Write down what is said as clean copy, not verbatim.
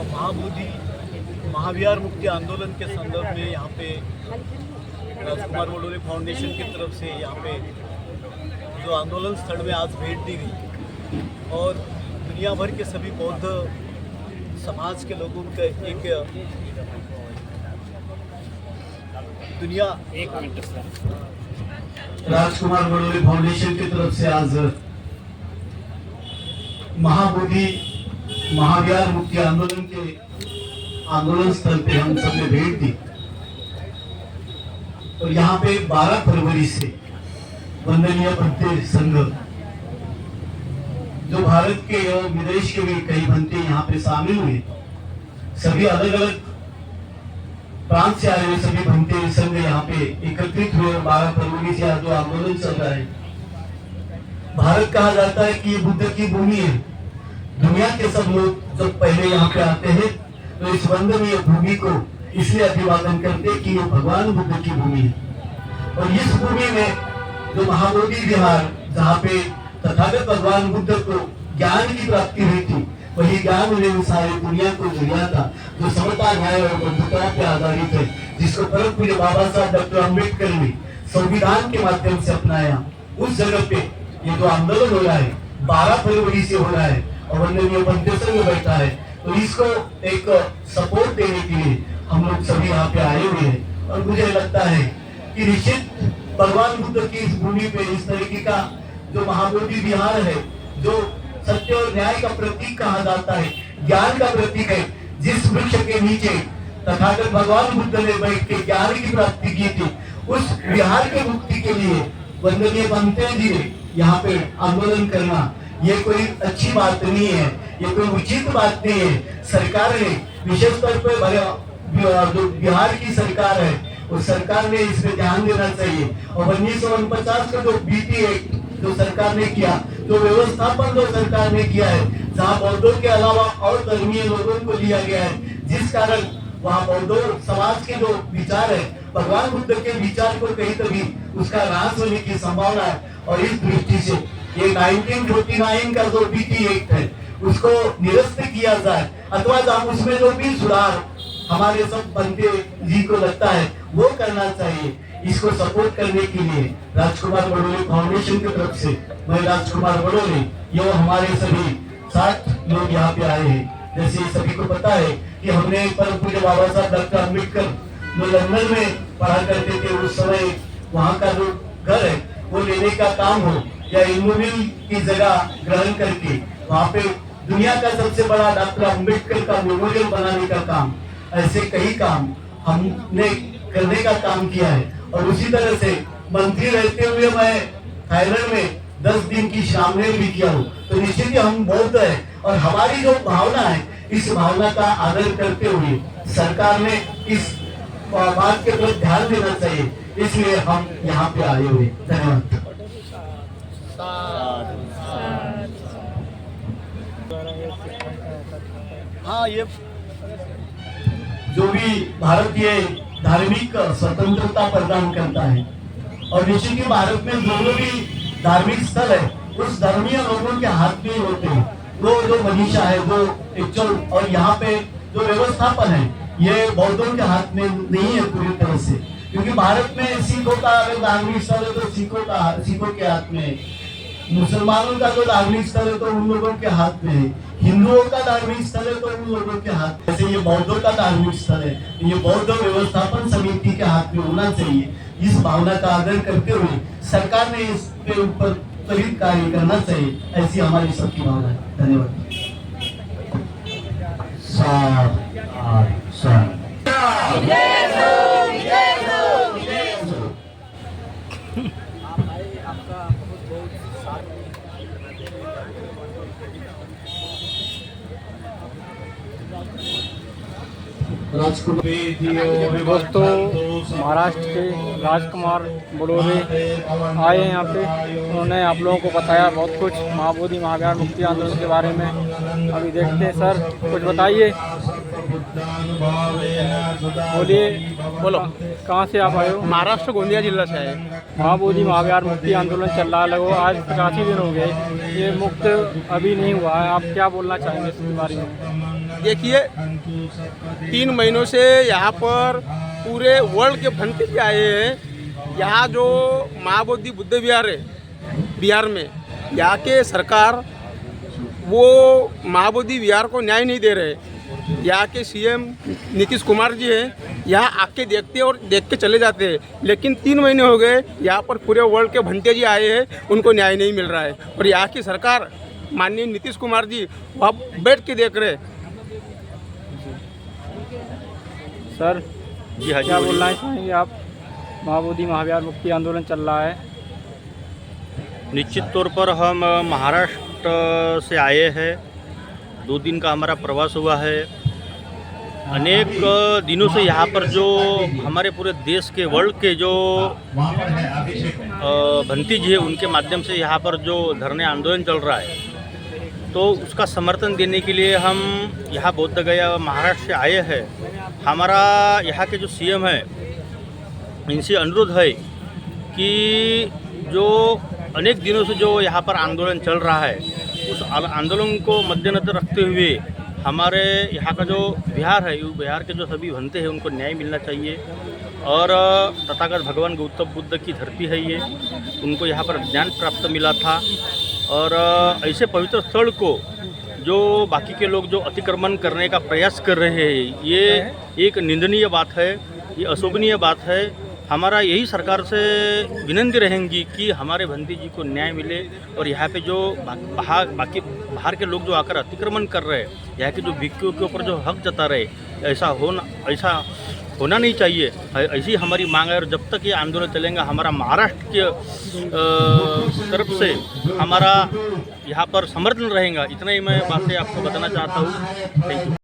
महाबोधि महाविहार मुक्ति आंदोलन के संदर्भ में यहाँ पे राजकुमार बडोले फाउंडेशन की तरफ से यहाँ पे जो आंदोलन स्थल में आज भेंट दी गई और दुनिया भर के सभी बौद्ध समाज के लोगों का एक राजकुमार बडोले फाउंडेशन की तरफ से आज महाबोधि महाविहार मुक्ति आंदोलन के आंदोलन स्थल पे हम सबने भेंट दी और यहाँ पे 12 फरवरी से वंदनीय भंते संघ जो भारत के और विदेश के भी कई भंते यहाँ पे शामिल हुए, सभी अलग अलग प्रांत से आए हुए सभी भंते संघ यहाँ पे एकत्रित हुए और 12 फरवरी से आज जो आंदोलन चल रहा है। भारत कहा जाता है कि ये बुद्ध की भूमि है। दुनिया के सब लोग जब पहले यहाँ पे आते हैं तो इस वंदनीय भूमि को इसलिए अभिवादन करते कि ये भगवान बुद्ध की भूमि है और इस भूमि में जो महाबोधि विहार जहाँ पे तथागत भगवान बुद्ध को ज्ञान की प्राप्ति हुई थी, वही ज्ञान उन्हें सारी दुनिया को दिया था जो समता न्याय और बंधुता पे आधारित है, जिसको परम पूज्य बाबा साहब डॉक्टर अम्बेडकर ने संविधान के माध्यम से अपनाया। उस जगह पे ये जो आंदोलन हो रहा है 12 फरवरी से हो रहा है और वंदनीय भंते संघ बैठा है, तो इसको एक सपोर्ट देने के लिए हम लोग सभी यहाँ पे आए हुए हैं और मुझे लगता है कि निश्चित भगवान बुद्ध की इस भूमि पे इस तरीके का जो महाबोधि विहार है, जो सत्य और न्याय का प्रतीक कहा जाता है, ज्ञान का प्रतीक है, जिस वृक्ष के नीचे तथागत भगवान बुद्ध ने बैठ के ज्ञान की प्राप्ति की थी, उस विहार के मुक्ति के लिए वंदनीय भंते जी ने यहाँ पे आंदोलन करना ये कोई अच्छी बात नहीं है, ये कोई उचित बात नहीं है। सरकार ने विशेष तौर पर जो बिहार की सरकार है उस सरकार ने इस पे ध्यान देना चाहिए और 1949 का जो बीटी एक्ट जो सरकार ने किया, जो व्यवस्थापन जो सरकार ने किया है, जहाँ बौद्धों के अलावा और धर्मीय लोगों को लिया गया है, जिस कारण वहाँ बौद्धों समाज के जो विचार है भगवान बुद्ध के विचार को कहीं कभी उसका नाश होने की संभावना है और इस दृष्टि से ये 1949 का जो बीटी एक्ट है उसको निरस्त किया जाए अथवा उसमें जो भी सुधार हमारे सब भंते जी को लगता है वो करना चाहिए। इसको सपोर्ट करने के लिए राजकुमार बडोले फाउंडेशन की तरफ से मैं राजकुमार बडोले ये हमारे सभी 7 लोग यहाँ पे आए हैं। जैसे सभी को पता है कि हमने परम पूज्य बाबा साहब डॉक्टर अम्बेडकर जो लंदन में पढ़ा करते थे, उस समय वहाँ का जो घर है वो लेने का काम हो या इमोबिल की जगह ग्रहण करके वहाँ पे दुनिया का सबसे बड़ा डॉक्टर अम्बेडकर का मेमोरियल बनाने का काम, ऐसे कई काम हमने करने का काम किया है। और उसी तरह से मंत्री रहते हुए मैं थाईलैंड में 10 दिन की श्रामणेर भी किया हूँ। तो निश्चित ही हम बौद्ध है और हमारी जो भावना है इस भावना का आदर करते हुए सरकार ने इस बात के प्रति ध्यान देना चाहिए, इसलिए हम यहाँ पे आए हुए। धन्यवाद। हाँ, ये जो भी भारतीय धार्मिक स्वतंत्रता प्रदान करता है और निश्चित ही भारत में जो भी धार्मिक स्थल है उस धर्मीय लोगों के हाथ में होते हैं। वो जो मनीषा है वो एक्चुअल और यहाँ पे जो व्यवस्थापन है ये बौद्धों के हाथ में नहीं है पूरी तरह से, क्योंकि भारत में सिखों का अगर धार्मिक स्थल है तो सिखों के हाथ में है, मुसलमानों का जो धार्मिक स्थल है तो उन लोगों के हाथ में है, हिंदुओं का धार्मिक स्थल है तो उन लोगों के हाथ में। जैसे ये बौद्धों का धार्मिक स्थल है, ये बौद्ध व्यवस्थापन समिति के हाथ में होना चाहिए। इस भावना का आदर करते हुए सरकार ने इसके ऊपर त्वरित कार्य करना चाहिए, ऐसी हमारी सबकी भावना है। धन्यवाद। दोस्तों, महाराष्ट्र के राजकुमार बडोले आए हैं यहाँ पे। उन्होंने आप लोगों को बताया बहुत कुछ महाबोधि महाविहार मुक्ति आंदोलन के बारे में। अभी देखते हैं सर, कुछ बताइए। बोलिए, बोलो। कहाँ से आप आए हो? महाराष्ट्र गोंदिया जिला से है। महाबोधि महाविहार मुक्ति आंदोलन चल रहा है, लगभग आज 85 दिन हो गए, ये मुक्त अभी नहीं हुआ है, आप क्या बोलना चाहेंगे इसके बारे में? देखिए, 3 महीनों से यहाँ पर पूरे वर्ल्ड के भंते भी आए हैं। यहाँ जो महाबोधि बुद्ध विहार है बिहार में, यहाँ के सरकार वो महाबोधि विहार को न्याय नहीं दे रहे। यहाँ के सीएम नीतीश कुमार जी हैं, यहाँ आके देखते और देख के चले जाते हैं, लेकिन 3 महीने हो गए यहाँ पर पूरे वर्ल्ड के भंते जी आए हैं, उनको न्याय नहीं मिल रहा है। और यहाँ की सरकार माननीय नीतीश कुमार जी वहाँ बैठ के देख रहे हैं। सर जी हाँ जी, क्या बोलिए। बोलना चाहेंगे आप? महाबोधि महाविहार मुक्ति आंदोलन चल रहा है। निश्चित तौर पर हम महाराष्ट्र से आए हैं, 2 दिन का हमारा प्रवास हुआ है। अनेक दिनों से यहाँ पर जो हमारे पूरे देश के वर्ल्ड के जो भंती जी है, उनके माध्यम से यहाँ पर जो धरने आंदोलन चल रहा है, तो उसका समर्थन देने के लिए हम यहाँ बोध गया महाराष्ट्र से आए हैं। हमारा यहाँ के जो सीएम है, इनसे अनुरोध है कि जो अनेक दिनों से जो यहाँ पर आंदोलन चल रहा है, उस आंदोलन को मद्देनजर रखते हुए हमारे यहाँ का जो बिहार है, उस बिहार के जो सभी भंते हैं उनको न्याय मिलना चाहिए। और तथागत भगवान गौतम बुद्ध की धरती है ये, उनको यहाँ पर ज्ञान प्राप्त मिला था। और ऐसे पवित्र स्थल को जो बाकी के लोग जो अतिक्रमण करने का प्रयास कर रहे हैं, ये एक निंदनीय बात है, ये अशोभनीय बात है। हमारा यही सरकार से विनंती रहेंगी कि हमारे भंती जी को न्याय मिले और यहाँ पे जो बाहर के लोग जो आकर अतिक्रमण कर रहे हैं, यहाँ के जो भिक्षुओं के ऊपर जो हक जता रहे, ऐसा होना नहीं चाहिए। ऐसी हमारी मांग है। और जब तक ये आंदोलन चलेगा, हमारा महाराष्ट्र के तरफ से हमारा यहाँ पर समर्थन रहेगा। इतना ही मैं बातें आपको बताना चाहता हूँ। Thank you.